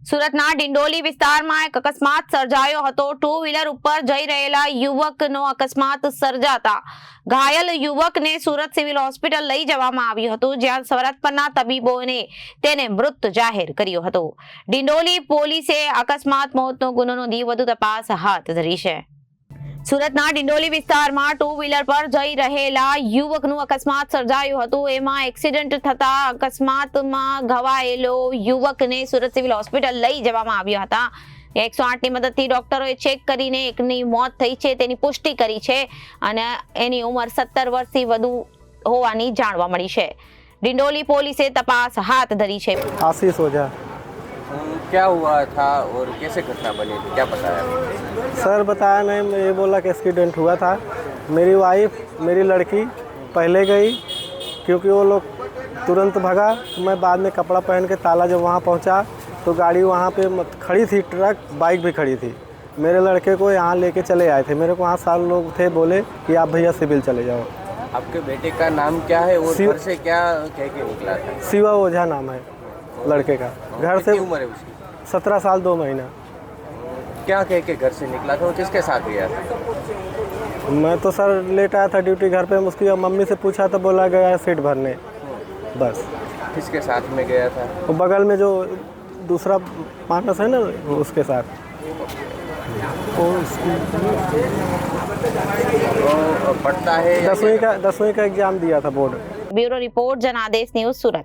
સુરતના ડિંડોલી વિસ્તારમાં એક અકસ્માત સર્જાયો હતો। ટુ વ્હીલર ઉપર જઈ રહેલા યુવકનો અકસ્માત સર્જાતા ઘાયલ યુવકને સુરત સિવિલ હોસ્પિટલ લઈ જવામાં આવ્યો હતો, જ્યાં ફરજ તબીબોને તેને મૃત જાહેર કર્યો હતો। ડિંડોલી પોલીસે અકસ્માત મોતનો ગુનો નોંધી વધુ તપાસ હાથ ધરી છે। સુરતના ડિંડોલી વિસ્તારમાં ટુ વ્હીલર પર જઈ રહેલા યુવકનું અકસ્માત સર્જાયું હતું। એમાં એક્સિડન્ટ થતા અકસ્માતમાં ઘવાયેલો યુવકને સુરત સિવિલ હોસ્પિટલ લઈ જવામાં આવ્યા હતા। 108 ની મદદથી ડોક્ટરોએ ચેક કરીને એકની મોત થઈ છે તેની પુષ્ટિ કરી છે અને એની ઉંમર 17 વર્ષથી વધુ હોવાની જાણવા મળી છે। ડિંડોલી પોલીસે તપાસ હાથ ધરી છે। आशीष ओझा। क्या हुआ था और कैसे घटना बनी थी, क्या बताया? सर बताया नहीं, मैं ये बोला कि एक्सीडेंट हुआ था। मेरी वाइफ मेरी लड़की पहले गई क्योंकि वो लोग तुरंत भागा। मैं बाद में कपड़ा पहन के ताला जब वहाँ पहुँचा तो गाड़ी वहाँ पे खड़ी थी, ट्रक बाइक भी खड़ी थी। मेरे लड़के को यहाँ लेके चले आए थे। मेरे को वहाँ 7 लोग थे, बोले कि आप भैया सिविल चले जाओ। आपके बेटे का नाम क्या है और घर से क्या कह के निकला था? शिवा ओझा नाम है लड़के का। घर से उम्र है उसकी? 17 साल 2 महीना। क्या कह के घर से निकला था और किसके साथ गया था? मैं तो सर लेट आया था ड्यूटी घर पे। उसकी मम्मी से पूछा तो बोला गया है सीट भरने, बस। किसके साथ में गया था? वो बगल में जो दूसरा मानस है ना, उसके साथ। तो पढ़ता है 10वीं का एग्जाम दिया था बोर्ड। ब्यूरो रिपोर्ट जनादेश न्यूज सूरत।